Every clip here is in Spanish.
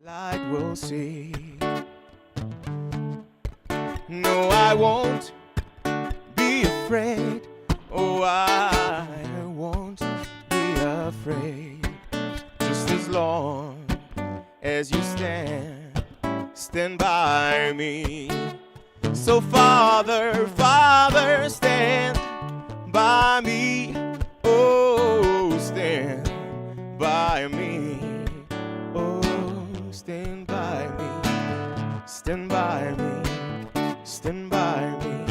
Light will see. No, I won't be afraid. Oh, I won't be afraid. Just as long as you stand by me. So Father, Father, stand by me. Oh, stand by me. Oh, stand by me. Stand by me. Stand by me.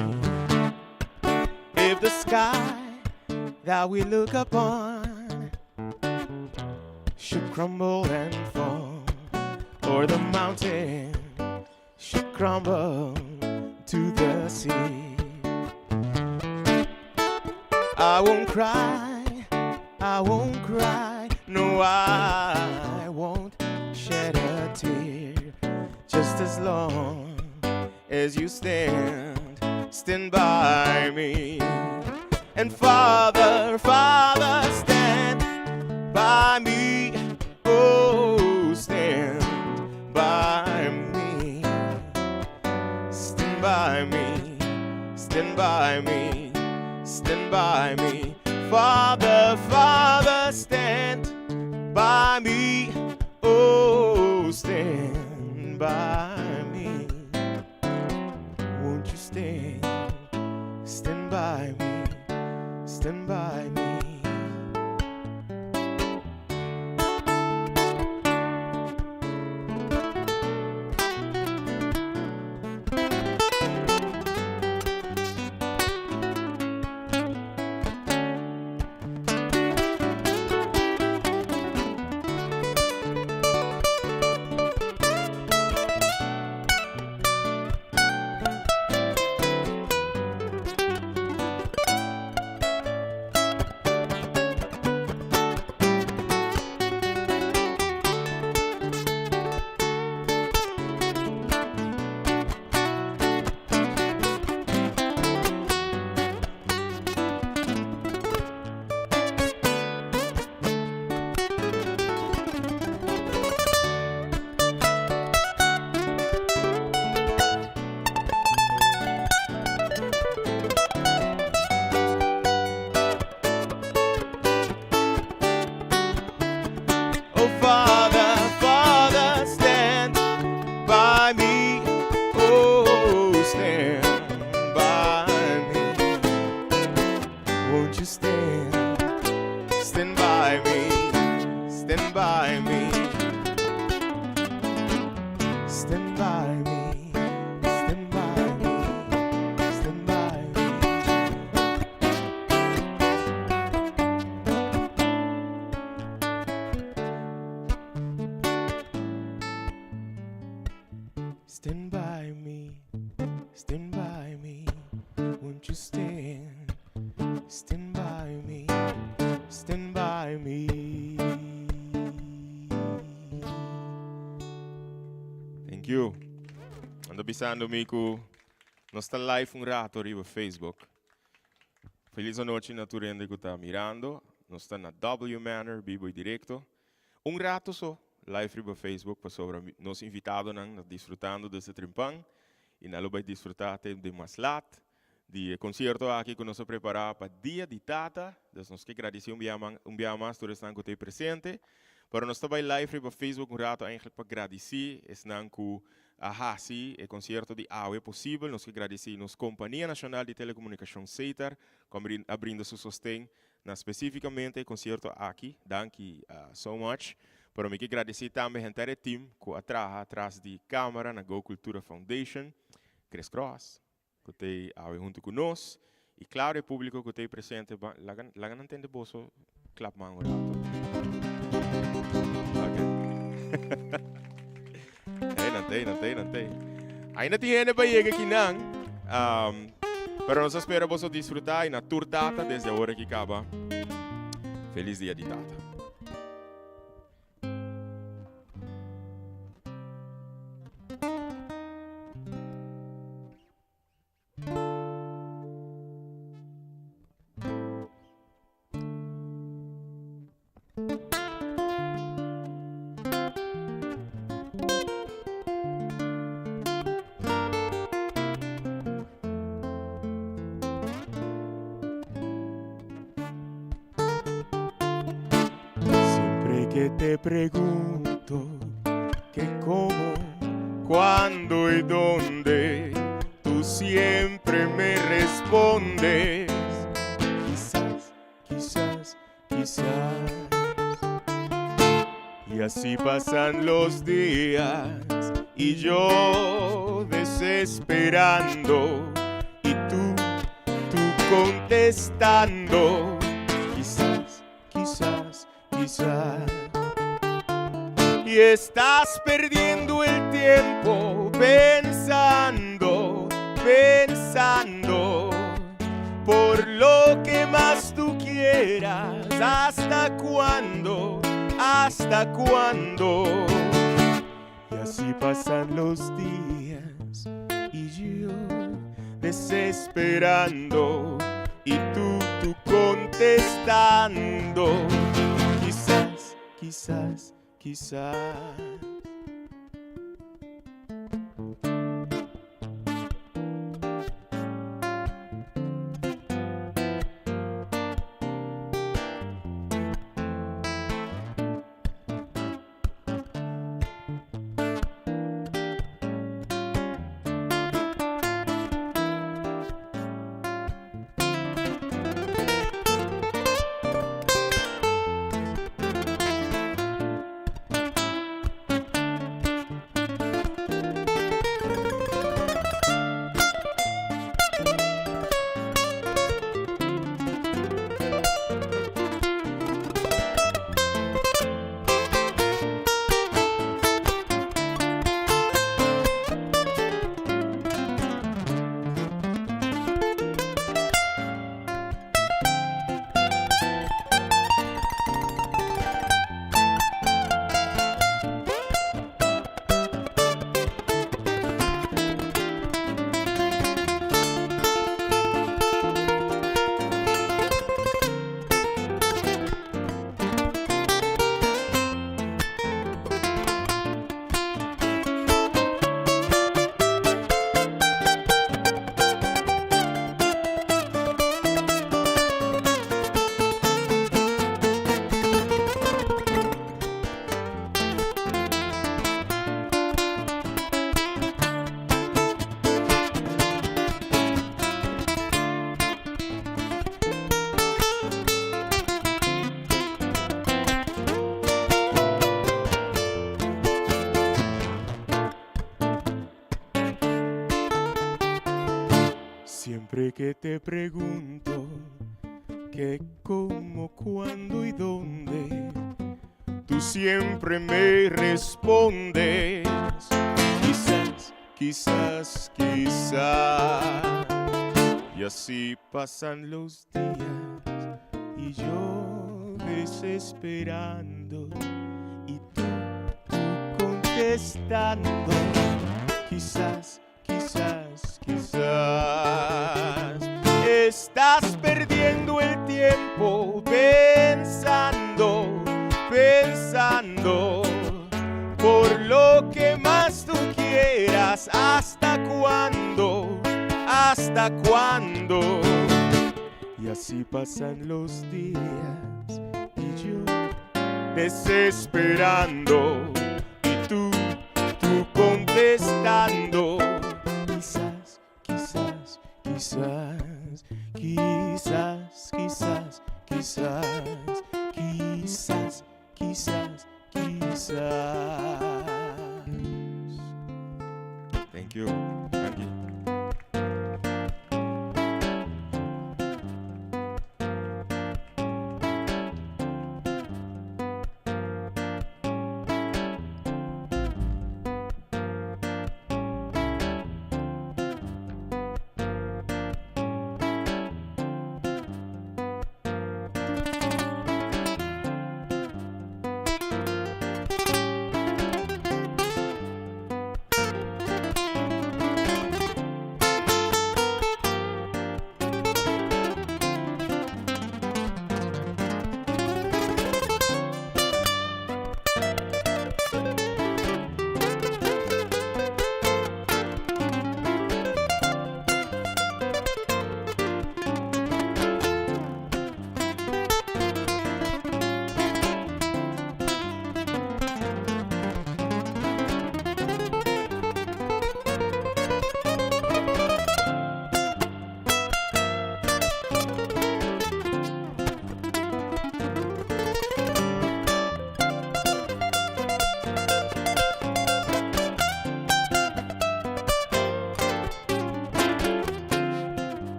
If the sky that we look upon should crumble and fall, or the mountain should crumble to the sea, I won't cry, I won't cry, no, I won't shed a tear, just as long as you stand by me. And Father, Father, stand by me. Oh, stand by me. Stand by me. Stand by me. Stand by me. Father, Father, stand by me. Oh, stand by me. Won't you stand by me, stand by me. Oh, Father, Father, stand by me. Oh, stand by me. Won't you stand by me, stand by me, stand by me, stand by me, stand by me. Stand by me, stand by me, won't you stand by me, stand by me. Thank you. Ando bisando miku, nós está live um rato riba Facebook. Feliz noite na turende que está mirando. Nós está na W Manor, Bibo Directo. Rato só. Live riba Facebook para sobre nos invitado nang disfrutando desse trimpang e nalo vai desfrutar de maslat de concerto aqui que nós preparar para dia de tata. Nós que agradecer dia mais todos estão que presente. Para nós também live riba Facebook rato eigenlijk para agradecer estão que a hasi e concerto de AUE possível. Nós que agradecer nos Companhia Nacional de Telecomunicação CETAR abrindo seu sostém na especificamente concerto aqui. Thank you so much. Pero me que agradecer também ao inteiro time que atrás de câmera na Go Cultura Foundation, Chris Cross, que está junto conosco, e claro, o público que está presente, lá não entende bolso, clap mão não tem. Ainda tem gente para chegar aqui não, pero nós esperamos você desfrutar e na tour data desde a hora que acaba. Feliz dia de data. que te pregunto que cómo, cuándo y dónde, tú siempre me respondes. Quizás, quizás, quizás. Y así pasan los días y yo desesperando y tú contestando. Quizás, quizás, quizás. Y estás perdiendo el tiempo pensando, pensando por lo que más tú quieras. ¿Hasta cuándo? ¿Hasta cuándo? Y así pasan los días y yo desesperando y tú contestando. Quizás, quizás, quizás. Siempre que te pregunto qué, cómo, cuándo y dónde, tú siempre me respondes. Quizás, quizás, quizás. Y así pasan los días y yo desesperando y tú contestando. Quizás, quizás, quizás. Estás perdiendo el tiempo pensando, pensando por lo que más tú quieras. ¿Hasta cuándo? ¿Hasta cuándo? Y así pasan los días y yo desesperando y tú contestando. Quizás, quizás, quizás, quizás, quizás, quizás, quizás, quizás, quizás. Thank you. Thank you.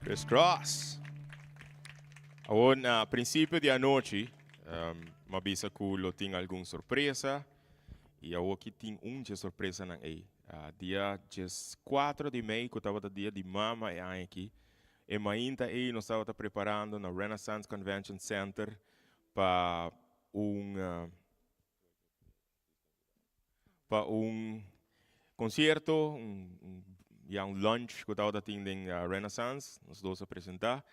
Cross. Ahora, a principio de anoche, me avisa que lo tengo alguna sorpresa. E eu aqui tenho uma surpresa na aí. Dia 4 de maio, que estava o dia de mama e aqui. E ainda aí nós estávamos preparando na Renaissance Convention Center para concerto, um lunch que estava tendo em Renaissance, nós dois apresentar.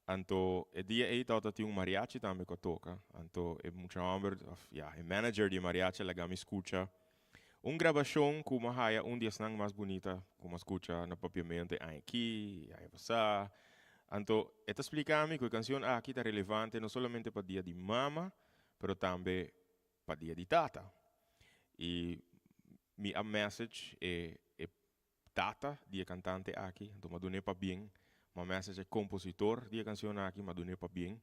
Então, o dia aí estava tendo mariachi também que toca. Então, é muito hambre, o manager de mariachi lega me escuta. Gravação que uma raia dia mais bonita, como escuta no papiamento aqui, aí passar. Então, esta explica-me que a canção aqui está relevante não somente para o dia de mama, mas também para o dia de tata. E minha message é tata, dia cantante aqui, então me donei para bem. Minha message é compositor, dia canção aqui, me donei para bem.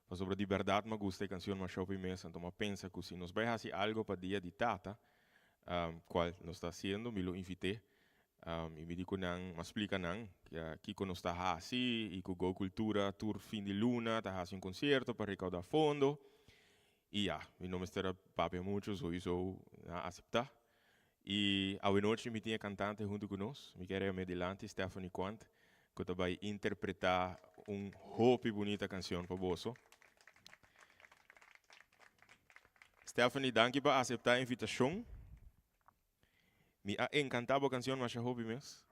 Mas sobre de verdade, me gusta a canção, mas show mesa, então me pensa que se nós vai fazer algo para o dia de tata, qual nós está fazendo, me lo invitei. E me dico nang, mas explica nang, que quando está assim, e que Go Cultura Tour Fim de Luna, está fazendo concerto para recaudar fundo. E meu nome está papi muito, sou isso aceitar. E a noite me tinha cantante junto conosco, me queria me adelante, Stephanie Quant, que vai interpretar hope bonita canção para você. Stephanie, danke por aceitar a invitação. Me encantava a canção, mas é hobby mesmo.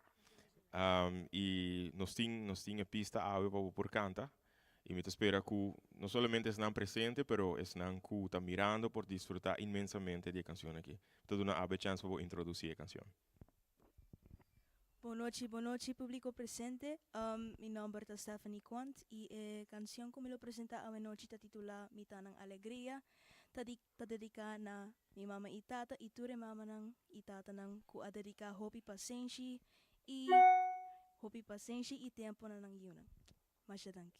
E nós temos a pista para cantar. E me espera que não somente estão presentes, mas estão que mirando por disfrutar imensamente da canção aqui. Então, não há chance para introduzir a canção. Boa noite, público presente. Meu nome é Stephanie Quant e a canção que me apresenta a noite está titulada Mita ng Alegria. Está dedicada na minha mama e tata e ture mama ng e tata ng ku a dedicar hopi paciência e tempo na nang yuna. Mas danke.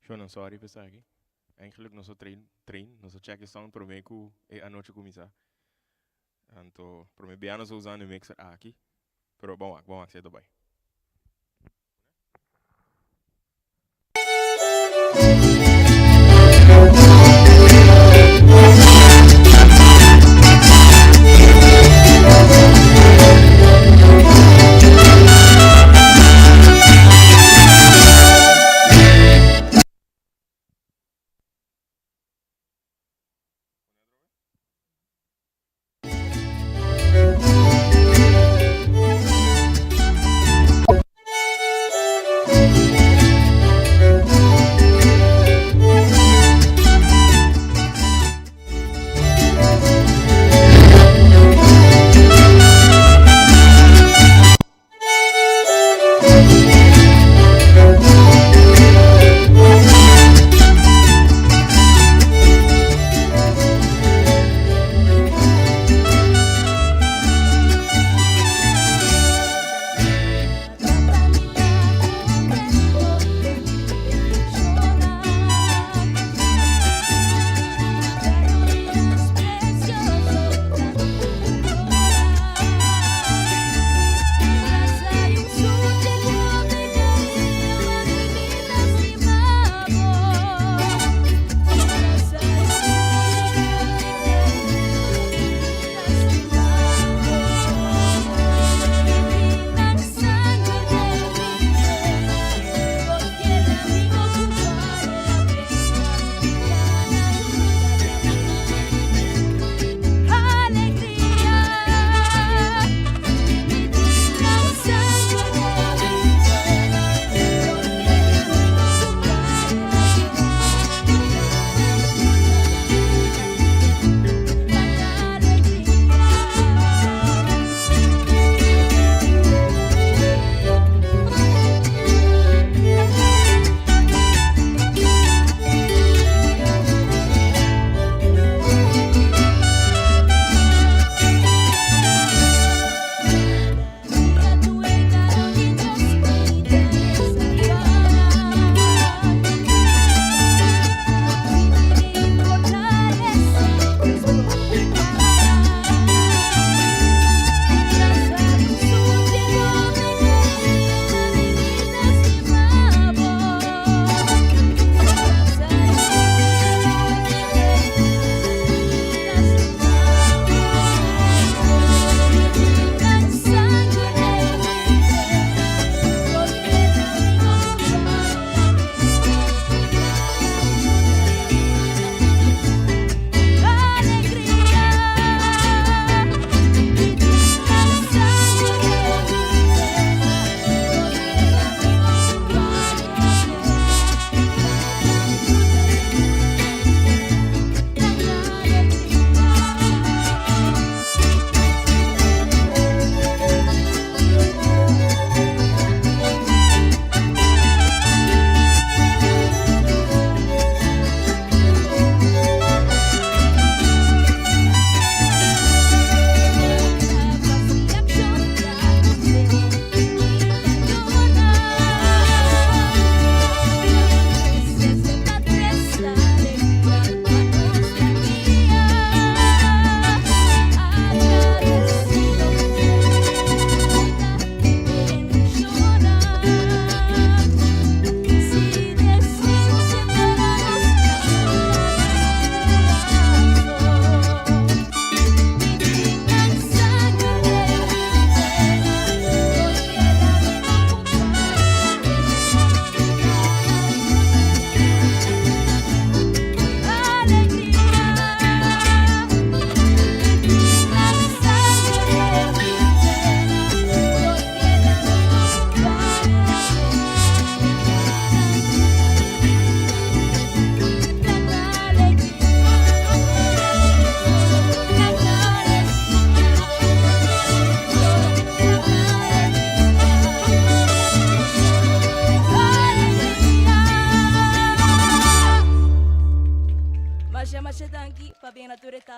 Não sorry pessoal aqui. Eigenlijk nosso treino, nosso check sound para mim que é a noite começar. Então, para mim bem nós usando o mixer aqui. Pero vamos ser bem.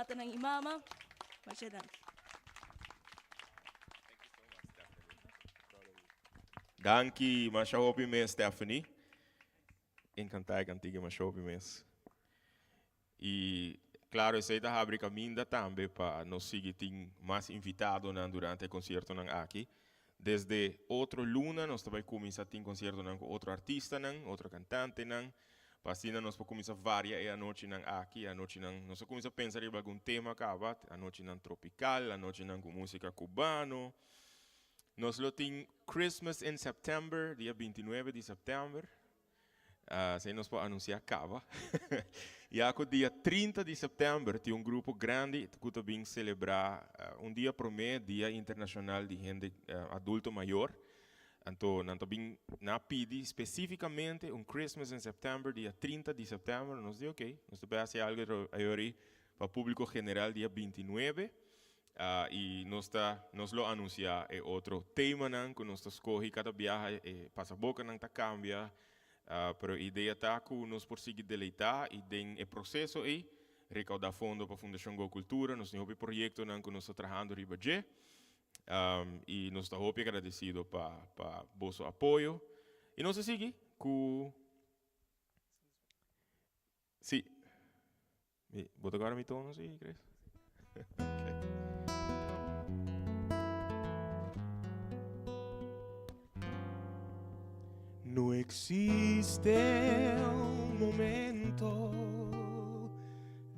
tata ng imama. Masyadang. Danke, mas hopi mes Stephanie. Encantado contigo, mas hopi mes. E claro, esse da abre caminho também para nos seguir mais invitado durante o concerto aqui. Desde outro luna nós também começar a ter concerto com outro artista, outro cantante, Pasina nós podemos começar várias a noite aqui, a noite nós começamos a pensar em algum tema acaba, a noite tropical, a noite com música cubano. Nós lo tem Christmas in September, dia 29 de setembro. Se nós podemos anunciar acaba. E aqui dia 30 de setembro tem grupo grande que também celebrar dia primeiro dia internacional de gente adulto maior. Então, nós também pedi especificamente Christmas in September, dia 30 de setembro. Nós dizemos, ok, nós também fazer algo aí para o público geral dia 29. E nós lo anunciar outro tema que nós escolhe cada viagem passa boca tá cambia. Pero a ideia está que nós conseguimos deleitar e tem o processo aí, recaudar fundo para a Fundação Go Cultura, nós temos um projeto que nós estamos trabalhando em Bagé, e nós estamos muito agradecidos para o vosso apoio. E nós seguimos com... Sim. Bota agora meu tono, sim, Cris? No existe un momento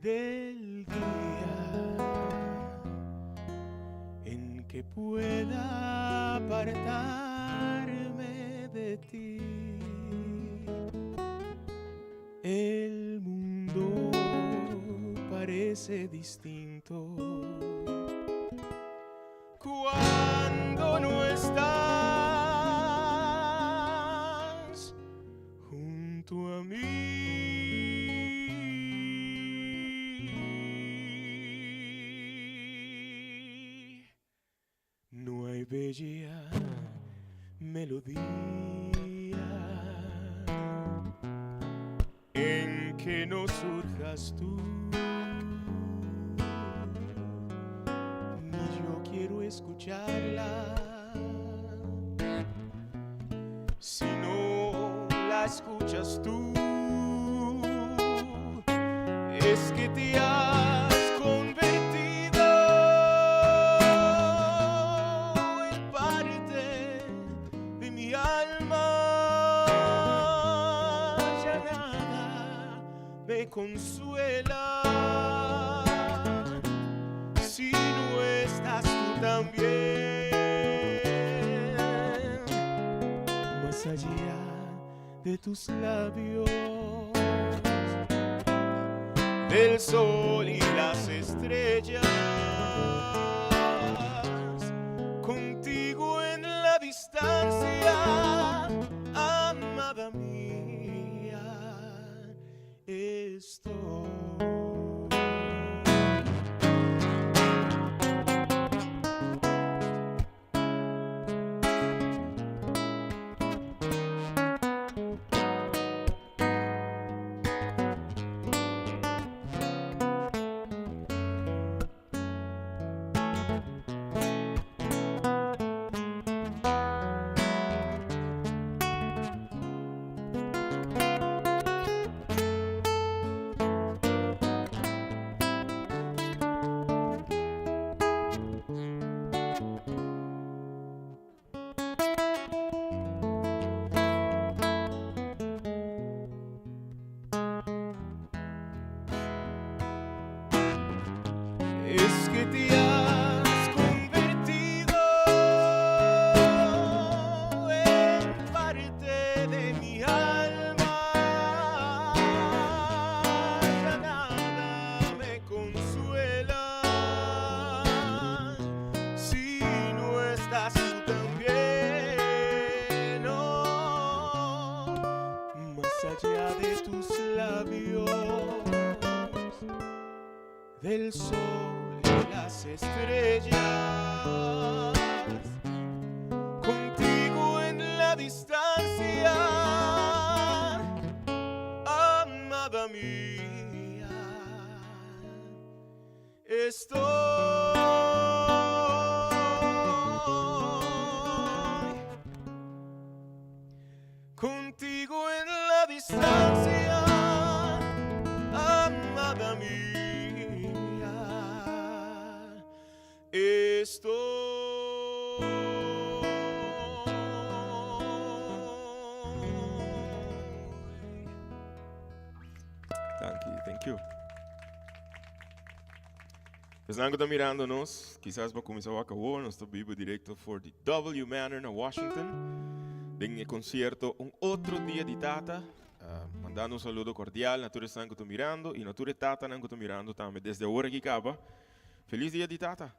del día en que pueda apartarme de ti. El mundo parece distinto cuando no estás junto a mí. No hay bella melodía en que no surjas tú, ni yo quiero escucharla. Si no la escuchas tú, es que te has convertido en parte de mi alma. Ya nada me consuela si no estás tú también. Más allá de tus labios, del sol y las estrellas, contigo en la distancia, amada mía, estoy. Es que te has convertido en parte de mi alma. Ya nada me consuela si no estás tú también. No, más allá de tus labios, del sol y las estrellas, contigo en la distancia, amada mía, estoy contigo en la distancia, amada mía. Thank you. Pessoal que está mirando-nos, quizás vai começar a acabar, nós estamos vivo direto for the W Manor na Washington. Tem concerto outro dia de data. Mandando saludo cordial a todos que estão mirando e a todos tata que estão mirando também desde a hora que acaba. Feliz dia de tata.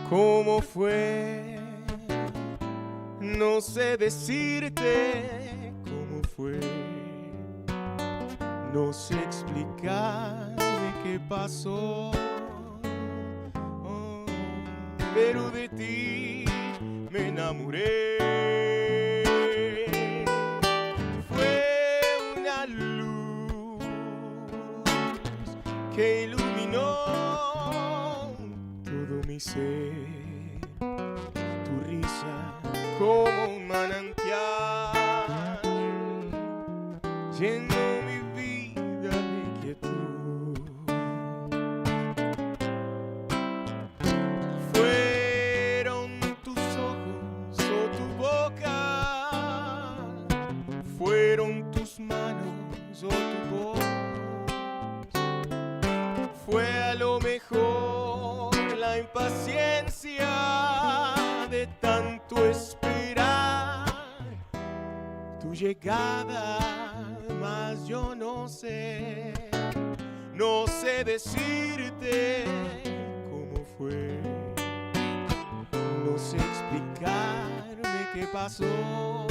¿Cómo fue? No sé decirte cómo fue. No sé explicarme qué pasó. Oh, pero de ti me enamoré. Fue una luz que iluminó todo mi ser, tu risa como un manantial, llenó mi vida de quietud. Fueron tus ojos o tu boca, fueron tus manos o tu voz, fue a lo mejor la impaciencia de tanto esperar tu llegada, mas yo no sé decirte cómo fue, no sé explicarme qué pasó,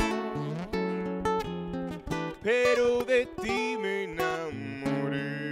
pero de ti me enamoré.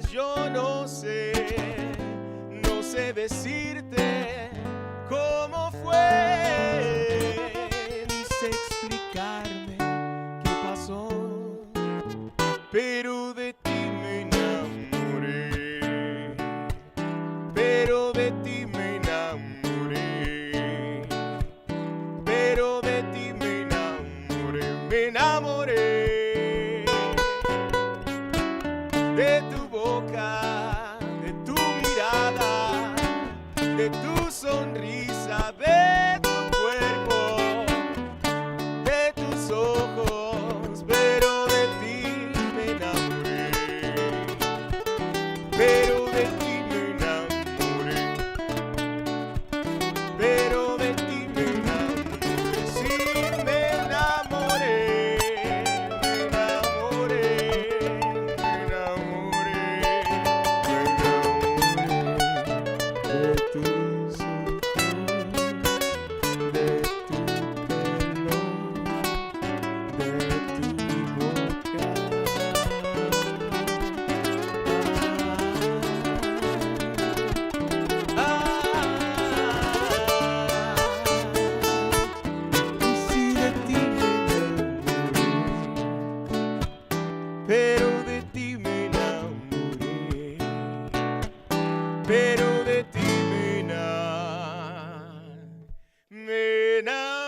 yo no sé decirte cómo fue, ni sé explicarme qué pasó, pero de ti me enamoré, pero de ti me enamoré, pero de ti me enamoré de tu boca, de tu mirada, de tu sonrisa, de tu cuerpo, de tus ojos, pero de ti me enamoré, pero de ti me enamoré, pero de ti me enamoré, sí me enamoré, me enamoré, me enamoré, me enamoré de tus ojos, de tu pelo, de tu boca. Y si de ti me enamoré, pero de ti me enamoré, pero de ti me enamoré.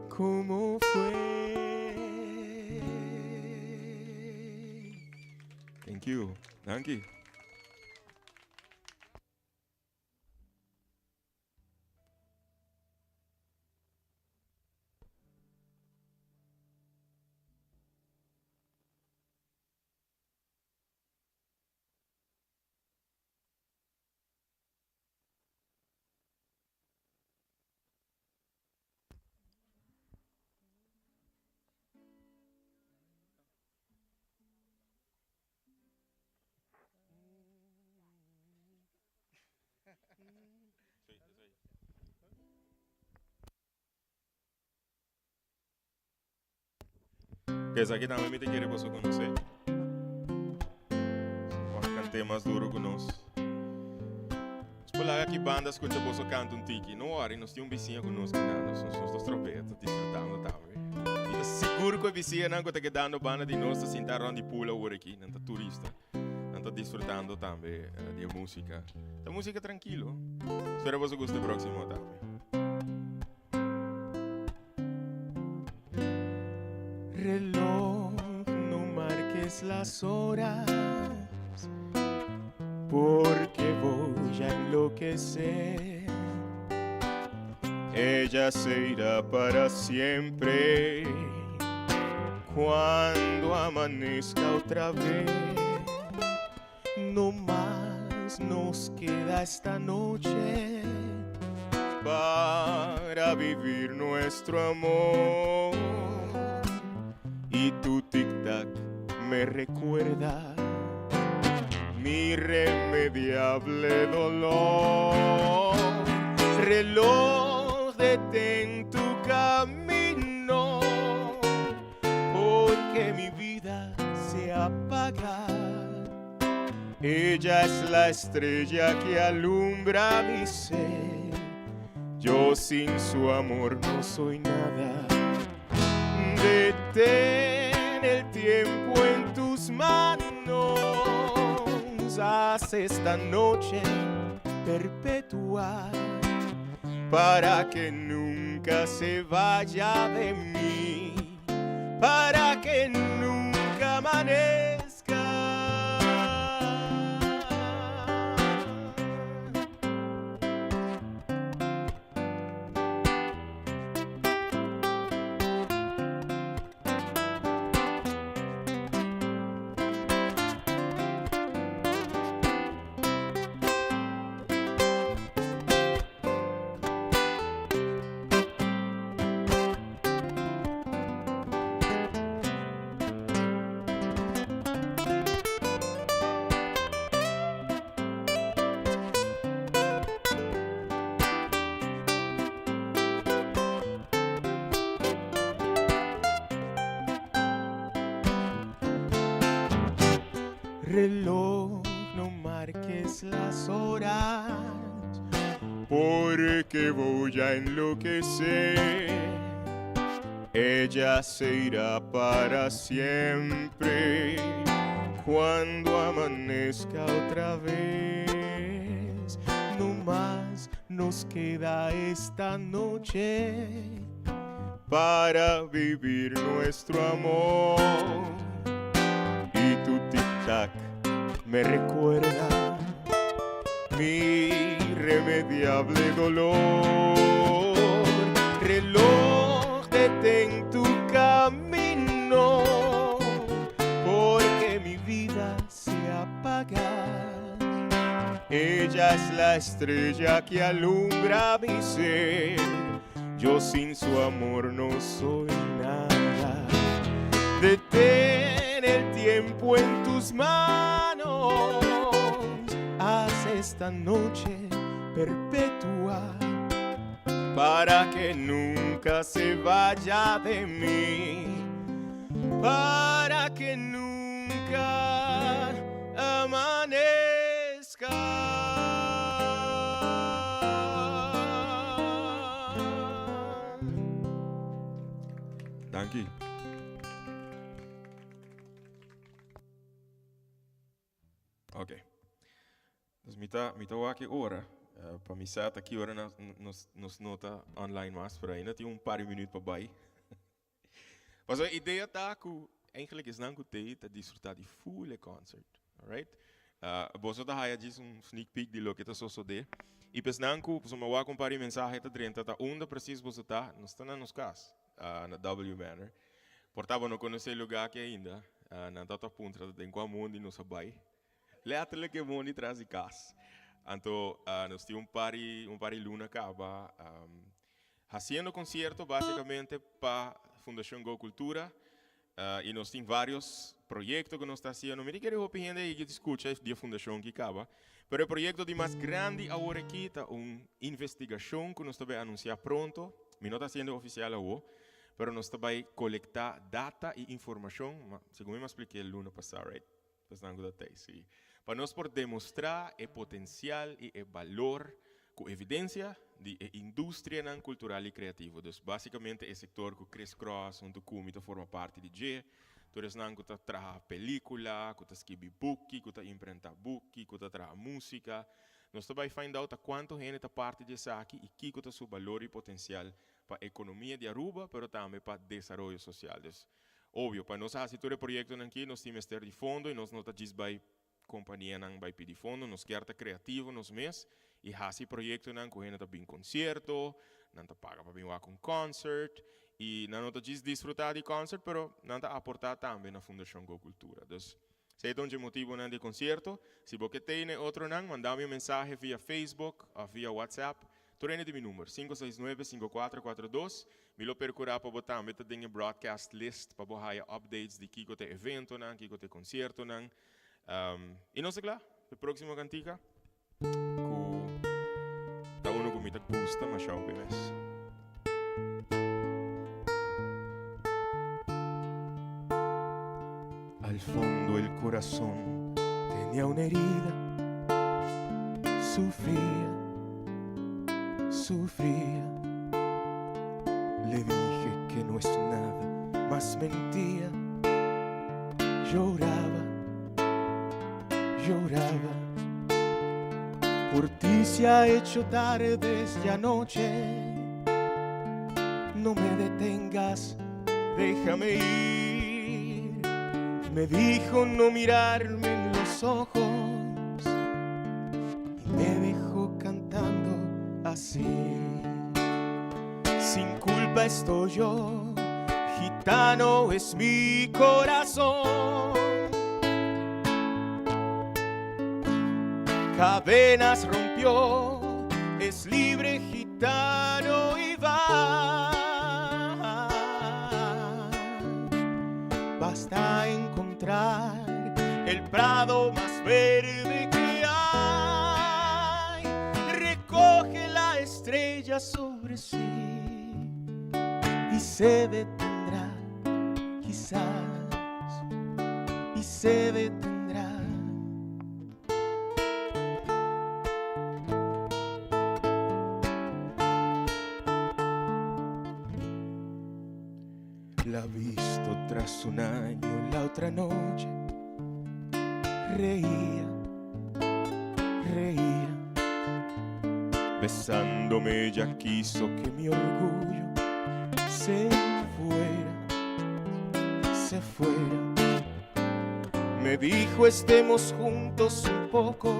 ¿Cómo fue? Thank you. Thank you. Que esa que también te quiere vos conocer. Cante más duro con nos. Por lá que banda escucha vos canta tiki. No hora, nós temos um vizinho conosco nós somos dos trompetas, desfrutando também. E tá seguro que o vizinho não está quedando banda de nós, assim tá de pula agora aqui, não tá turista. Não tá desfrutando também de música. Da música tranquilo. Espero que você goste do próximo também. Reloj, no marques las horas, porque voy a enloquecer. Ella se irá para siempre cuando amanezca otra vez. No más nos queda esta noche para vivir nuestro amor. Y tu tic-tac me recuerda mi irremediable dolor. Reloj, detén tu camino, porque mi vida se apaga. Ella es la estrella que alumbra mi ser. Yo sin su amor no soy nada. Detén el tiempo en tus manos. Haz esta noche perpetua para que nunca se vaya de mí, para que nunca amanezca. reloj, no marques las horas, porque voy a enloquecer. Ella se irá para siempre cuando amanezca otra vez. No más nos queda esta noche para vivir nuestro amor. Y tu tic-tac me recuerda mi irremediable dolor. Reloj, detén tu camino, porque mi vida se apaga. Ella es la estrella que alumbra mi ser. Yo sin su amor no soy nada. Detén el tiempo en tus manos. Haz esta noche perpetua para que nunca se vaya de mí, para que nunca amanezca. Dankie. Oké. Dus mita waki ora. Para mim sata aqui ora nos nota online mas para ainda tem paar minutos para bai. Mas a ideia tá que eigenlijk is não que te desfrutar de full concert, alright? Boso da haya diz sneak peek de lo que tá só de. E pesnanku, so me wa compare mensagem tá dentro tá onde preciso boso tá, nós tá nos cas, na W Manor. Portava no conhecer lugar que ainda, na data punta tem com a mundo nos bai. Letterlijk een money traz de kas. Então, nós temos pari luna acaba fazendo concerto basicamente para a Fundação Go Cultura e nós temos vários projetos que nós estamos fazendo. Me quero ouvir gente que escuta a Fundação que acaba. Mas o projeto de mais grande agora aqui é uma investigação que nós estamos anunciar pronto. Me não está sendo oficial agora, mas nós estamos coletar data e informação. Segundo me expliquei a luna passada, right? Pensando da tese. Para nós poder demonstrar o potencial e o valor com evidência de indústria cultural e criativa. Então, basicamente, o setor que cresce onde o comité forma parte de G. Todos nós que trabalham película, que escreve book, que imprenta book, que trabalha música. Nós também find out quanto gente está parte disso aqui e que é o seu valor e potencial para a economia de Aruba, mas também para o desenvolvimento social. Então, óbvio, para nós fazer todo o projeto aqui, nós temos de fundo e nós não estamos by companhia não vai pedir fundo, nós queremos criativo nos mês e fazer projeto não com gente bem concerto, não paga para bem com concert e não estamos desfrutar de concert, pero não aportar também na Fundação Go Cultura. Então, se é um motivo de concerto, se você tem outro não, manda-me mensagem via Facebook ou via WhatsApp. Torne de meu número 569-5442. Me lo procurar para botar também tem broadcast list para botar updates de que tem evento não, que tem concerto não. E não sei lá, a próxima cantiga que tá uno com muita custa, mas já o mês. Al fondo el corazón tenía una herida, sufría. Le dije que no es nada, más mentía. Lloraba. Por ti se ha hecho tarde desde anoche. No me detengas, déjame ir. Me dijo no mirarme en los ojos y me dejó cantando así. Sin culpa estoy yo, gitano es mi corazón. Cadenas rompió, es libre gitano y va. Basta encontrar el prado más verde que hay. Recoge la estrella sobre sí y se detendrá, quizás, y se detendrá. La visto tras un año la otra noche. Reía, reía. Besándome ella quiso que mi orgullo se fuera. Me dijo estemos juntos un poco.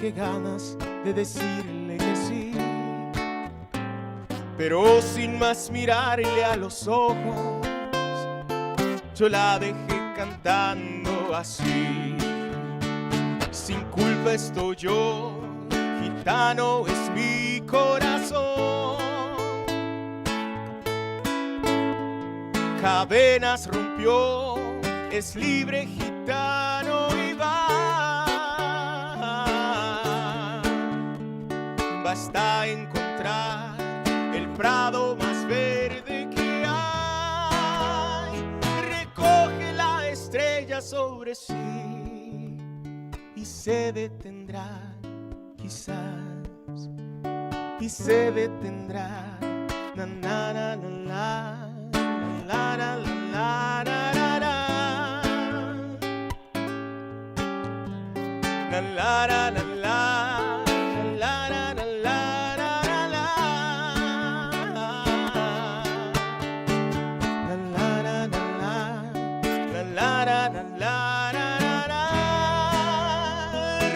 Qué ganas de decirle que sí, pero sin más mirarle a los ojos, yo la dejé cantando así. Sin culpa estoy yo, gitano es mi corazón. Cadenas rompió, es libre gitano y va. Basta encontrar el prado más verde que hay. Recoge la estrella sobre sí y se detendrá, quizás, y se detendrá. Na, na, na, na, na. La, la, la, la, la, la, la. La, la, la, la, la. La, la, la, la, la, la, la. La, la, la, la, la. La, la, la, la, la, la.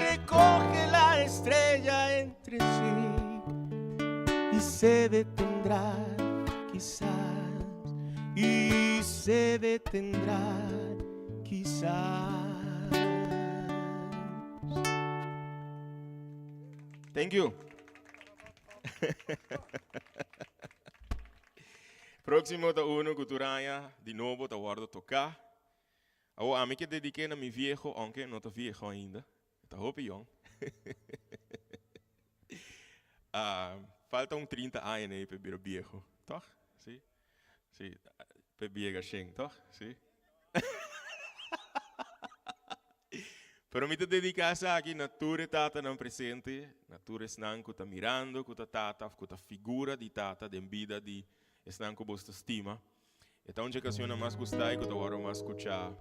Recoge la estrella entre sí y se detendrá, quizás. Y se detendrá, quizás. Thank you. Próximo ta uno culturaya, de novo ta guardo tocar. A mim que dediquei a meu viejo, aunque não está viejo ainda. Está hope young. Falta 30 anos aí para vir viejo, toch? Sim? Sim, para vir assim, toch? Sim? Pero me te dedicas aqui na tua tata no presente, na tua snanco tá mirando, com a tata, com a figura de tata, de vida de snanco bosta estima. Então, a ocasião mais gostai que eu agora mais escutar,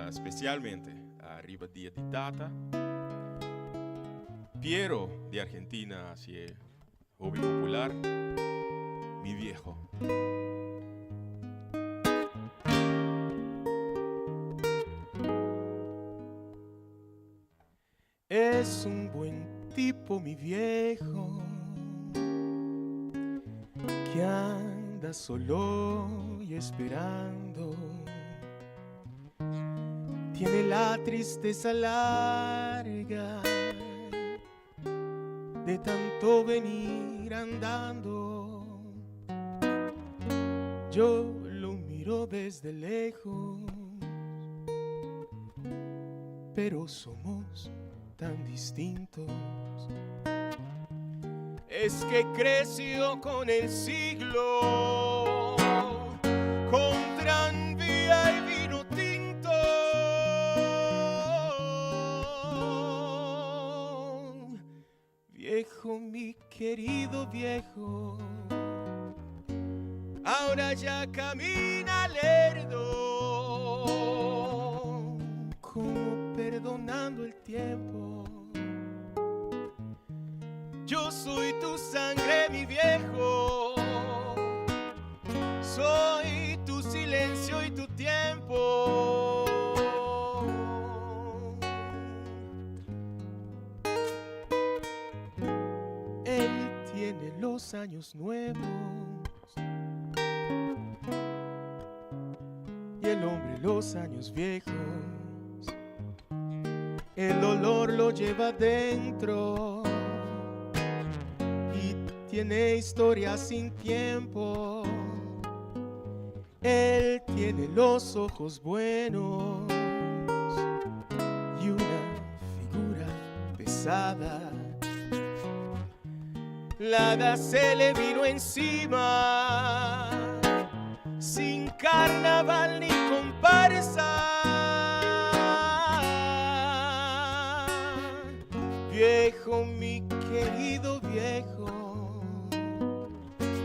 especialmente arriba dia de tata. Piero de Argentina, así es, hobby popular, mi viejo. Es un buen tipo mi viejo, que anda solo y esperando. Tiene la tristeza larga de tanto venir andando. Yo lo miro desde lejos, pero somos tan distintos. Es que creció con el siglo, con tranvía y vino tinto. Viejo, mi querido viejo, ahora ya camina lerdo, como perdonando el tiempo. Yo soy tu sangre, mi viejo, soy tu silencio y tu tiempo. Él tiene los años nuevos y el hombre los años viejos. El dolor lo lleva dentro y tiene historia sin tiempo. Él tiene los ojos buenos y una figura pesada. La hada se le vino encima, sin carnaval ni comparsa. Viejo, mi querido viejo,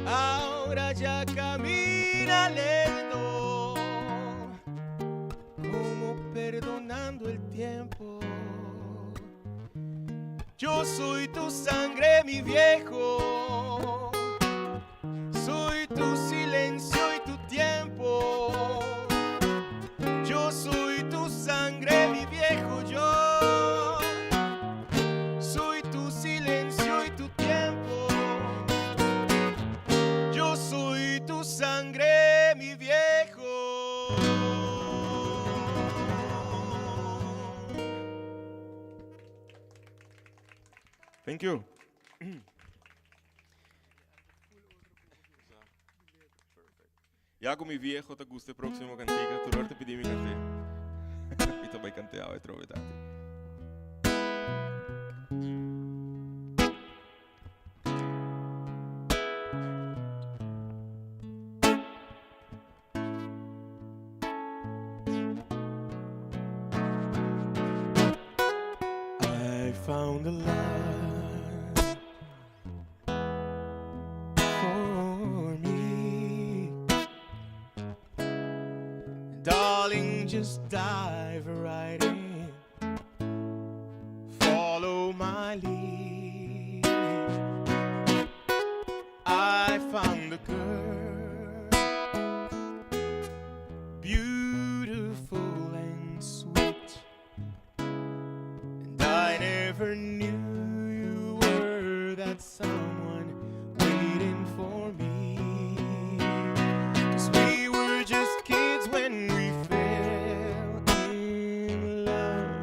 ahora ahora ya camina lento, como perdonando el tiempo. Yo soy tu sangre, mi viejo, soy tu silencio y tu tiempo. Yo soy tu sangre, mi viejo, yo soy tu silencio y tu tiempo. Yo soy tu sangre, mi viejo. Thank you. Ja, kom je viejo, te guste próximo cantica, tu lor te pidi mi cante. Y te vai canteado e trove tanti. I found a life for me. Darling, just dive right in. Follow my lead. I found a girl, beautiful and sweet. And I never knew you were that someone waiting for me. 'Cause we were just kids when we fell in love,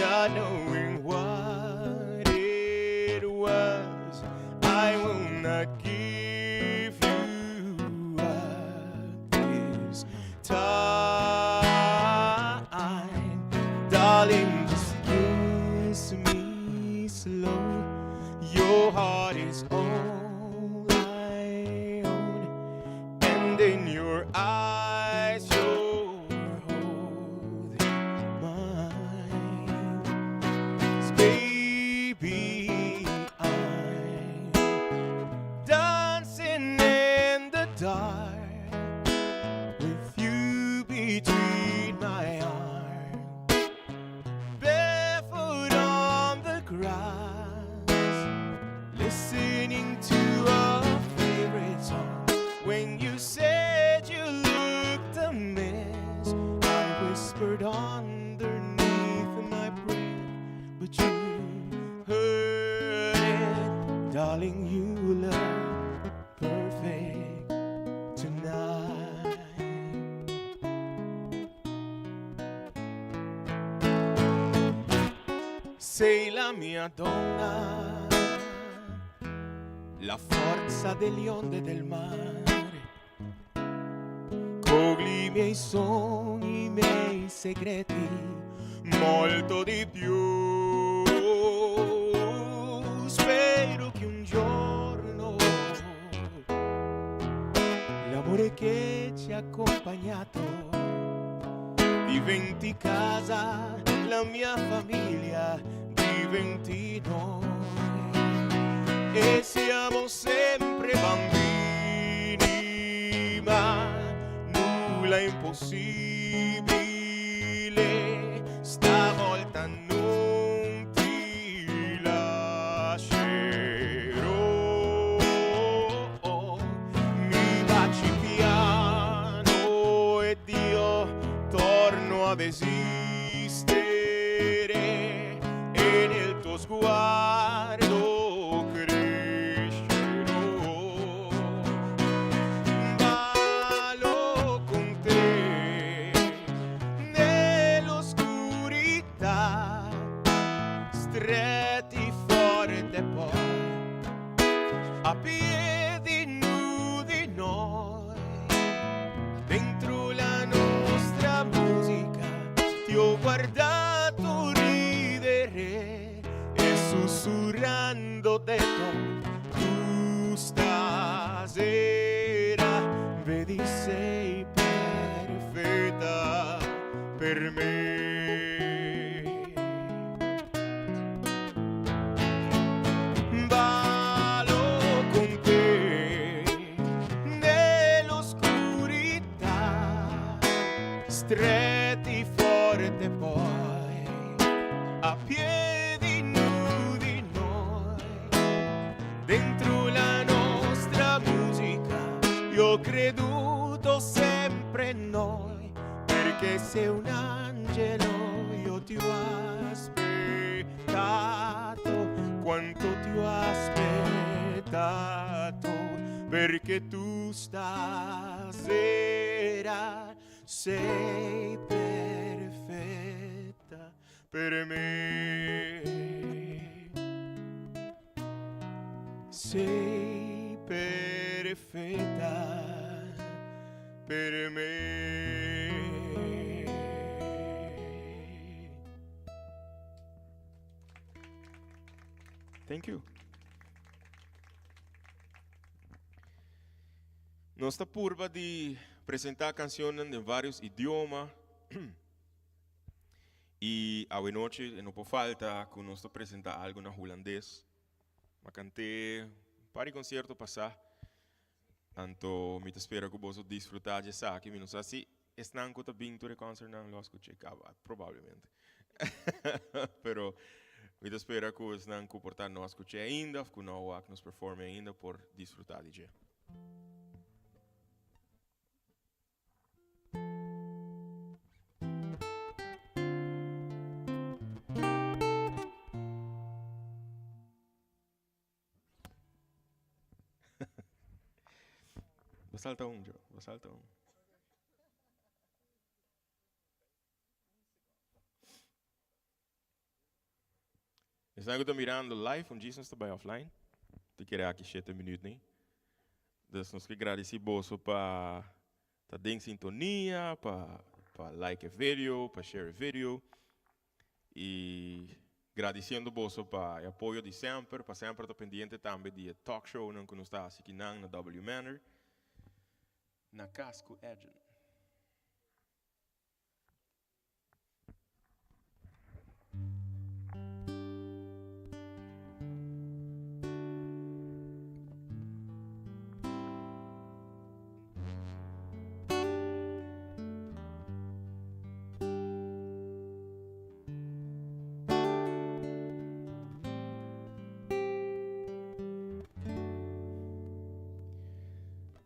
not knowing what it was. I will not give you up this time. Darling, just kiss me slow. Your heart is all I own, and in your eyes you're holding mine. 'Cause baby, I'm dancing in the dark with you between my arms, barefoot on the grass, listening to our favorite song. When you said you looked a mess, I whispered underneath my breath, but you heard it. Darling, you look perfect tonight. Sei la mia donna, la forza delle onde del mare. Cogli i miei sogni, i miei segreti, molto di più. Spero che un giorno l'amore che ci ha accompagnato diventi casa, la mia famiglia diventi noi. E siamo sempre bambini, ma nulla è impossibile. Stavolta non ti lascerò. Mi baci piano ed io torno ad esistere, e nel tuo sguardo crescerò. Ballo con te nell'oscurità, stretti forte poi, a piedi nudi noi, dentro la nostra musica. Ti ho guardato ridere e sussurrando detto: tu stasera vedi sei perfetta per me. Ballo con te Ho creduto sempre in noi, perché sei un angelo, io ti ho aspettato, quanto ti ho aspettato, perché tu stasera sei perfetta per me. Sei perfetta per me. Thank you. Nostra purba di presentare canzoni in vari idiomi. E a noche non può falta che nostro presenta algo in holandês. Ma cantei un par di concerti passati. Tanto mi spero che voi disfrutate di sa che mi non so se è stanco da bingo di concert non lo ascolto probabilmente. Però mi spero che stanco portare a ascoltare ainda, che non nos performe ainda per disfrutar di. Salta un, Joe. Salta un. Están goed mirando live, um Jesus está offline. Tu queres aqui 7 minutos, né? Dus nós que agradecer bosso para tá em sintonia, para like o vídeo, para share o vídeo. E agradecendo bosso para o apoio de sempre, para sempre estar pendiente também de talk show não que nós está aqui na W Manor. Na Casco Edgen.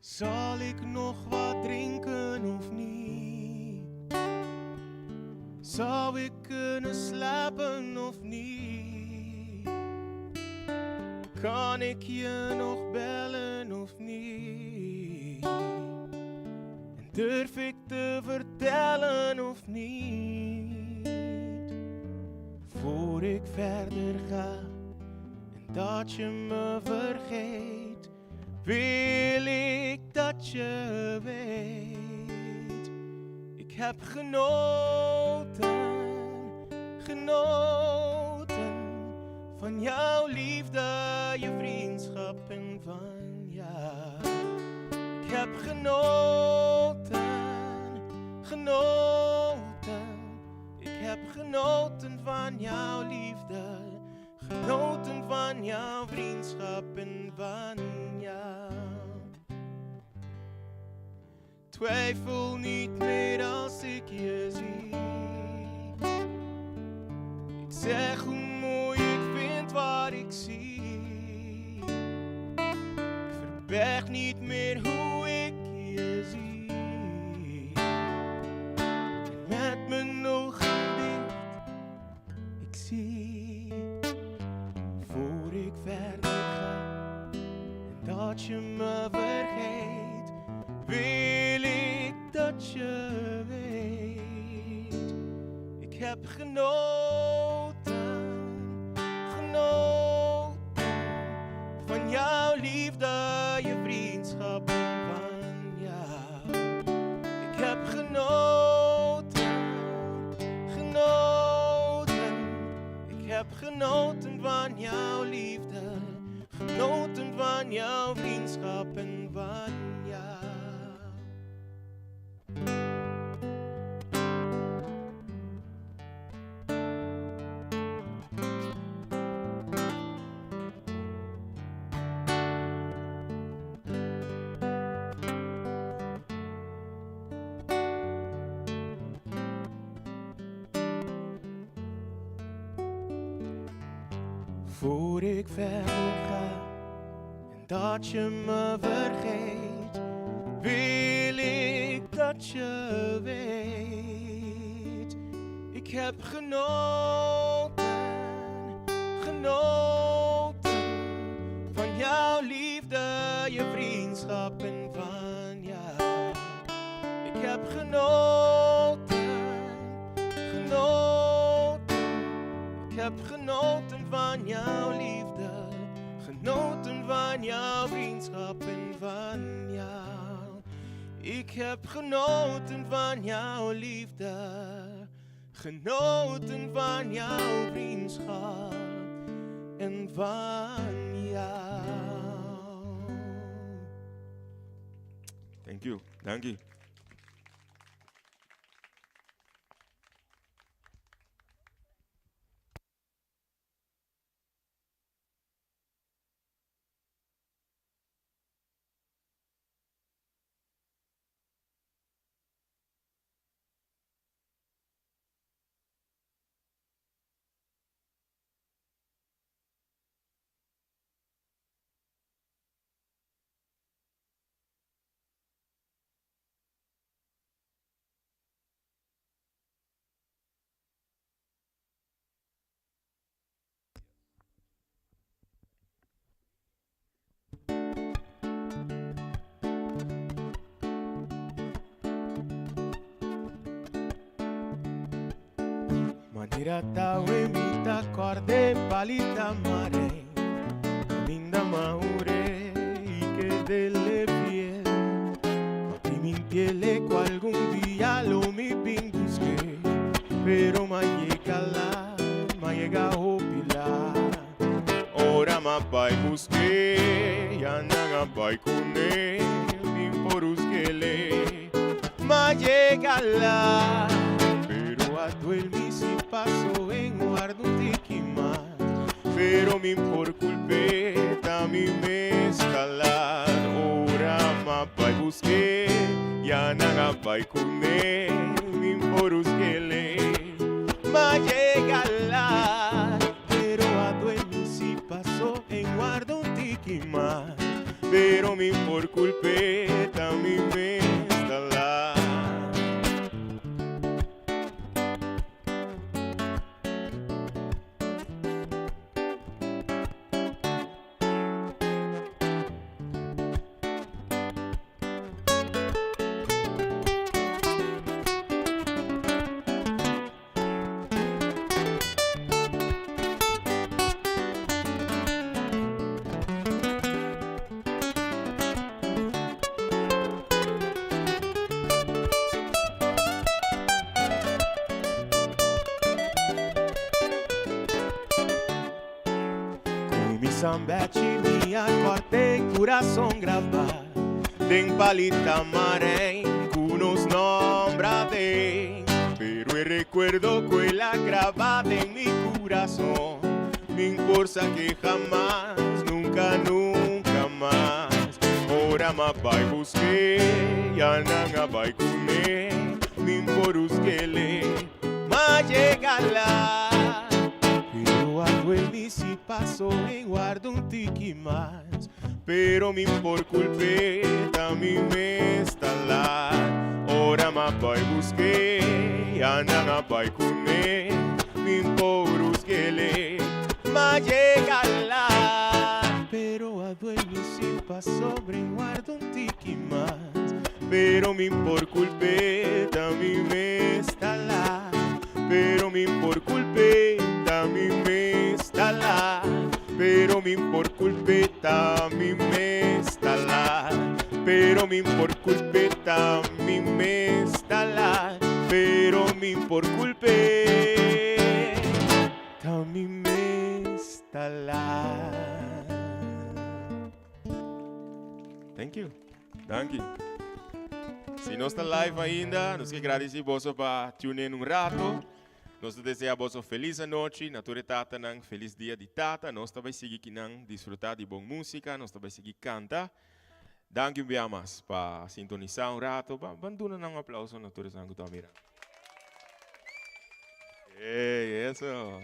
Zal ik nog wat drinken of niet? Zou ik kunnen slapen of niet? Kan ik je nog bellen of niet? En durf ik te vertellen of niet? Voor ik verder ga en dat je me vergeet, wil ik dat je weet. Ik heb genoten van jouw liefde, je vriendschap en van jou. Ik heb genoten. Ik heb genoten van jouw liefde, genoten van jouw vriendschap en van jou. Twijfel niet meer als ik je zie. Ik zeg hoe mooi ik vind wat ik zie. Ik verberg niet meer hoe ik je zie. En met mijn ogen dicht, ik zie. Voor ik verder ga en dat je me vergeet, wil ik dat je weet. Ik heb genoten van jouw liefde, je vriendschap en van jou. Ik heb ik heb genoten van jouw liefde, genoten van jouw vriendschap en van jou. Voor ik verder ga en dat je me vergeet, wil ik dat je weet. Ik heb genoten van jouw liefde, je vriendschap en van jou. Ik heb genoten. Ik heb genoten van jouw liefde, genoten van jouw vriendschap en van jou. Ik heb genoten van jouw liefde, genoten van jouw vriendschap en van jou. Thank you. Dank je. Manera tawe mita corde palita mare, linda maure y que dele fiel. A ti mintiele que algún día lo mi pin busqué, pero ma llega opila. Ora ma pai busqué, ya naga pai kune, min poruskele, ma llega la. El si paso en guardo un tiki más, pero mi por culpeta mi me escalar. Ora ma pai busqué, ya naga pai kune, mi por uskele, ma llega la. Pero a duerme si paso en guardo un tiki más, pero mi por culpeta mi me escalar. Sambachi mi acorde corazón gravar den palita marén cunos nombrade, pero el recuerdo que la grabada en mi corazón me importa que jamás, nunca más. Ora ma pai busqué, ya nanga pai kune, me imporuskele, ma llega la. Duermi si paso en guardo un tiki más, pero mi por culpeta mi me está la. Ora ma pai busqué, ananga pai kune, mi por uskele, ma llega la. Pero a duermi si paso en guardo un tiki más, pero mi por culpeta mi me está la. Pero mi por culpeta mi me está la. Pero mi por culpeta mi me está la. Pero mi por culpeta mi me está la. Pero mi por culpeta mi me está la. Thank you. Thank you. Se não está live ainda, nós que agradecemos para tune in rato. Nós desejamos feliz noite, nature tata nang feliz dia de tata. Nós também seguir que nang desfrutar de boa música, nós também seguir canta. Dank u bem mais para sintonizar rato. Banduna nang aplauso nature sang gutamira. Hey, eso.